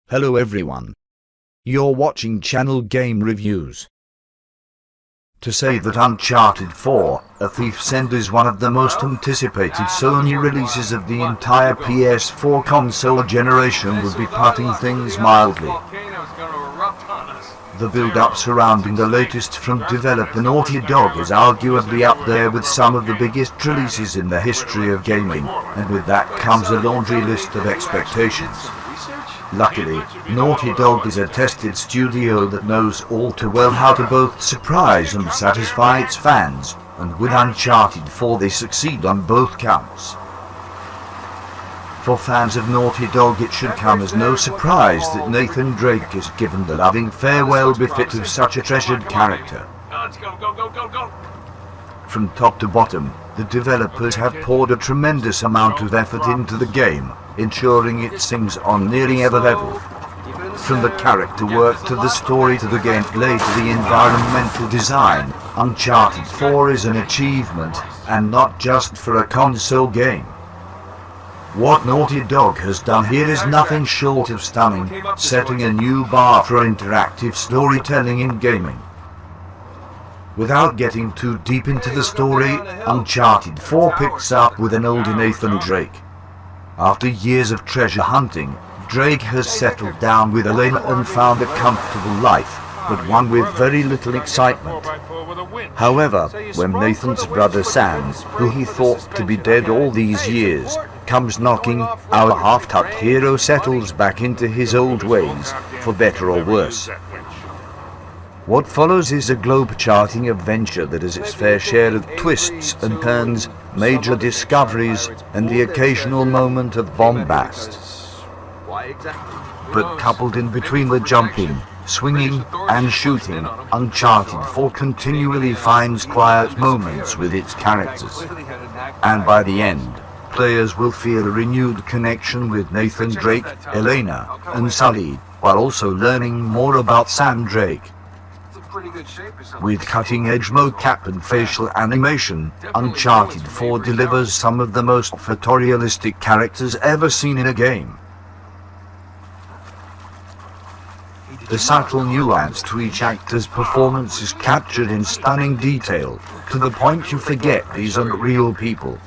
Hello everyone. You're watching Channel Game Reviews. To say that Uncharted 4: A Thief's End is one of the most anticipated Sony releases of the entire PS4 console generation would be putting things mildly. The build-up surrounding the latest from developer Naughty Dog is arguably up there with some of the biggest releases in the history of gaming, and with that comes a laundry list of expectations. Luckily, Naughty Dog is a tested studio that knows all too well how to both surprise and satisfy its fans, and with Uncharted 4 they succeed on both counts. For fans of Naughty Dog, it should come as no surprise that Nathan Drake is given the loving farewell befit of such a treasured character. From top to bottom, the developers have poured a tremendous amount of effort into the game, ensuring it sings on nearly every level. From the character work to the story to the gameplay to the environmental design, Uncharted 4 is an achievement, and not just for a console game. What Naughty Dog has done here is nothing short of stunning, setting a new bar for interactive storytelling in gaming. Without getting too deep into the story, Uncharted 4 picks up with an older Nathan Drake. After years of treasure hunting, Drake has settled down with Elena and found a comfortable life, but one with very little excitement. However, when Nathan's brother Sam, who he thought to be dead all these years, comes knocking, our half-tucked hero settles back into his old ways, for better or worse. What follows is a globe-charting adventure that has its fair share of twists and turns, major discoveries, and the occasional moment of bombast. But coupled in between the jumping, swinging, and shooting, Uncharted 4 continually finds quiet moments with its characters. And by the end, players will feel a renewed connection with Nathan Drake, Elena, and Sully, while also learning more about Sam Drake. With cutting-edge mocap and facial animation, Uncharted 4 delivers some of the most photorealistic characters ever seen in a game. The subtle nuance to each actor's performance is captured in stunning detail, to the point you forget these aren't real people.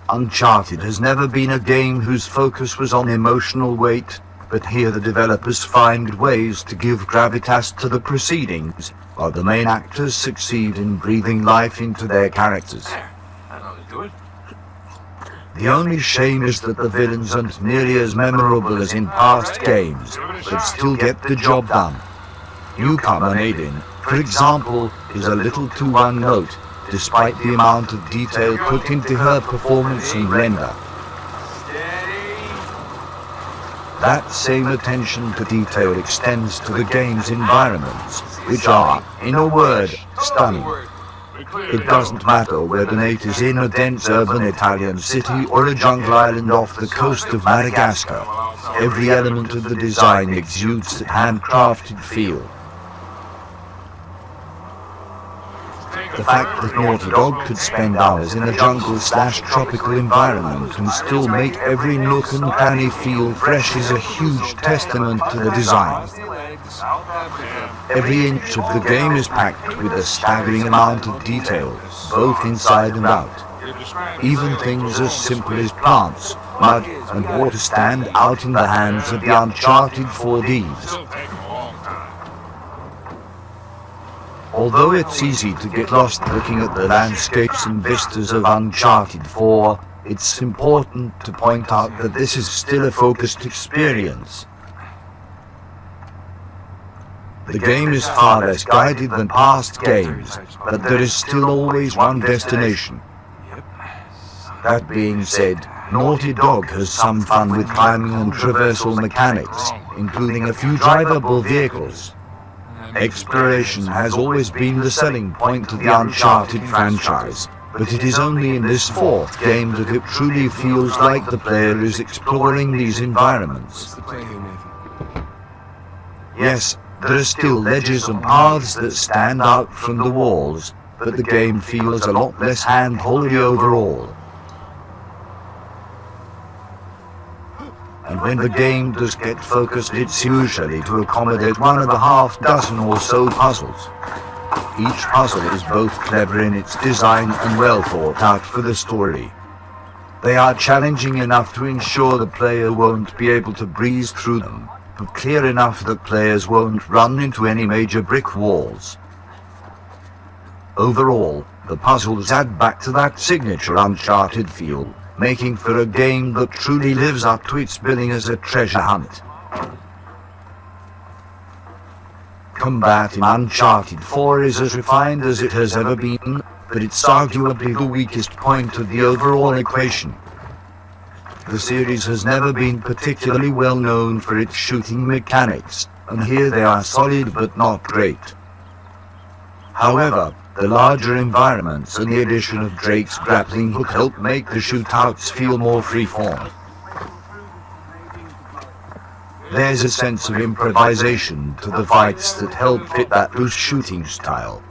Uncharted has never been a game whose focus was on emotional weight, but here the developers find ways to give gravitas to the proceedings, while the main actors succeed in breathing life into their characters. The only shame is that the villains aren't nearly as memorable as in past games, but still get the job done. Newcomer Nadine, for example, is a little too one-note, despite the amount of detail put into her performance and render. That same attention to detail extends to the game's environments, which are, in a word, stunning. It doesn't matter whether Nate is in a dense urban Italian city or a jungle island off the coast of Madagascar. Every element of the design exudes that handcrafted feel. The fact that Naughty Dog could spend hours in a jungle/tropical environment and still make every nook and cranny feel fresh is a huge testament to the design. Every inch of the game is packed with a staggering amount of detail, both inside and out. Even things as simple as plants, mud, and water stand out in the hands of the Uncharted 4Ds. Although it's easy to get lost looking at the landscapes and vistas of Uncharted 4, it's important to point out that this is still a focused experience. The game is far less guided than past games, but there is still always one destination. That being said, Naughty Dog has some fun with climbing and traversal mechanics, including a few drivable vehicles. Exploration has always been the selling point of the Uncharted franchise, but it is only in this fourth game that it truly feels like the player is exploring these environments. Yes, there are still ledges and paths that stand out from the walls, but the game feels a lot less hand-holdy overall. and when the game does get focused, it's usually to accommodate one of the half dozen or so puzzles. Each puzzle is both clever in its design and well thought out for the story. They are challenging enough to ensure the player won't be able to breeze through them, but clear enough that players won't run into any major brick walls. Overall, the puzzles add back to that signature Uncharted feel, making for a game that truly lives up to its billing as a treasure hunt. Combat in Uncharted 4 is as refined as it has ever been, but it's arguably the weakest point of the overall equation. The series has never been particularly well known for its shooting mechanics, and here they are solid but not great. However, the larger environments and the addition of Drake's grappling hook help make the shootouts feel more freeform. There's a sense of improvisation to the fights that help fit that loose shooting style.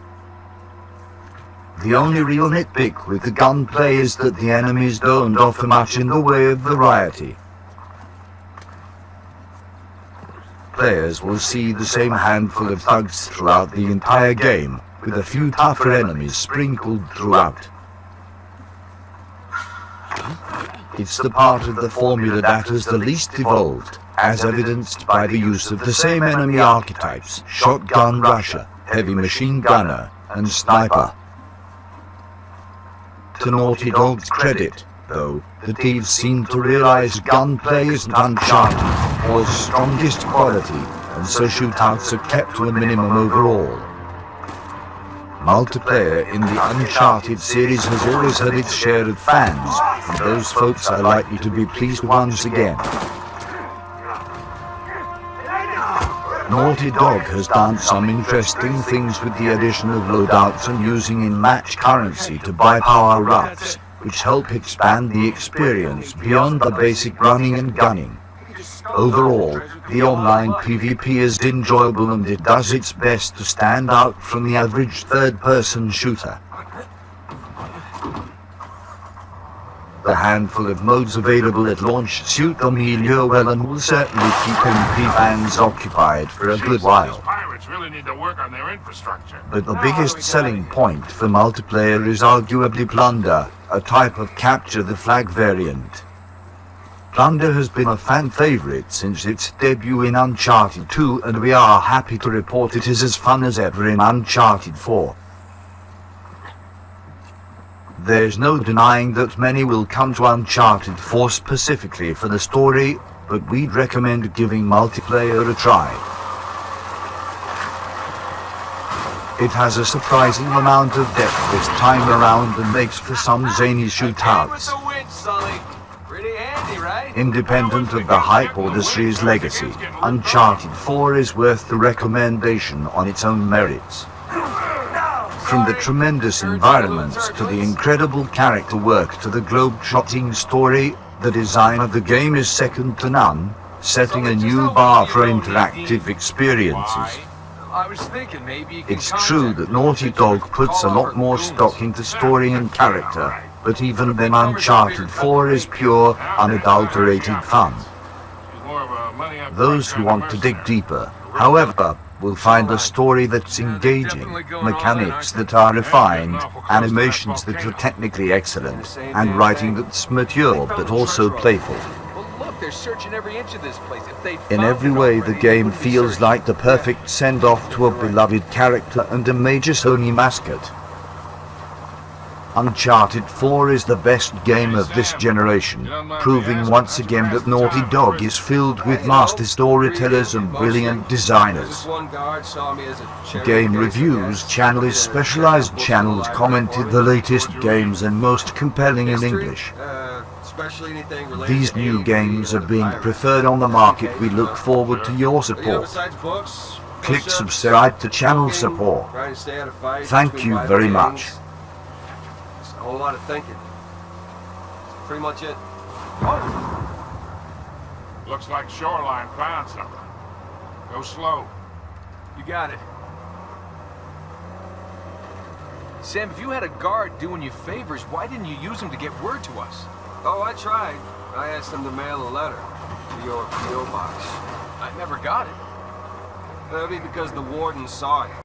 The only real nitpick with the gunplay is that the enemies don't offer much in the way of variety. Players will see the same handful of thugs throughout the entire game, with a few tougher enemies sprinkled throughout. It's the part of the formula that is the least evolved, as evidenced by the use of the same enemy archetypes: shotgun rusher, heavy machine gunner, and sniper. To Naughty Dog's credit, though, the thieves seem to realize gunplay isn't Uncharted or its strongest quality, and so shootouts are kept to a minimum overall. Multiplayer in the Uncharted series has always had its share of fans, and those folks are likely to be pleased once again. Naughty Dog has done some interesting things with the addition of loadouts and using in-match currency to buy power-ups, which help expand the experience beyond the basic running and gunning. Overall, the online PvP is enjoyable and it does its best to stand out from the average third-person shooter. The handful of modes available at launch suit the milieu well and will certainly keep MP fans occupied for a good while. But the biggest selling point for multiplayer is arguably Plunder, a type of capture the flag variant. Plunder has been a fan favorite since its debut in Uncharted 2, and we are happy to report it is as fun as ever in Uncharted 4. There's no denying that many will come to Uncharted 4 specifically for the story, but we'd recommend giving multiplayer a try. It has a surprising amount of depth this time around and makes for some zany shootouts. Independent of the hype or the series' legacy, Uncharted 4 is worth the recommendation on its own merits. From the tremendous environments to the incredible character work to the globe-trotting story, the design of the game is second to none, setting a new bar for interactive experiences. It's true that Naughty Dog puts a lot more stock into story and character, but even then Uncharted 4 is pure, unadulterated fun. Those who want to dig deeper, however, will find a story that's engaging, mechanics that are refined, animations that are technically excellent, and writing that's mature but also playful. In every way, the game feels like the perfect send-off to a beloved character and a major Sony mascot. Uncharted 4 is the best game of this generation, proving once again that Naughty Dog is filled with master storytellers and brilliant designers. Game Reviews channel is specialized channels commented the latest games and most compelling in English. These new games are being preferred on the market. We look forward to your support. Click subscribe to channel support. Thank you very much. A whole lot of thinking. That's pretty much it. Oh! Looks like Shoreline found something. Go slow. You got it. Sam, if you had a guard doing you favors, why didn't you use him to get word to us? Oh, I tried. I asked him to mail a letter. to your P.O. box. I never got it. That'll be because the warden saw it.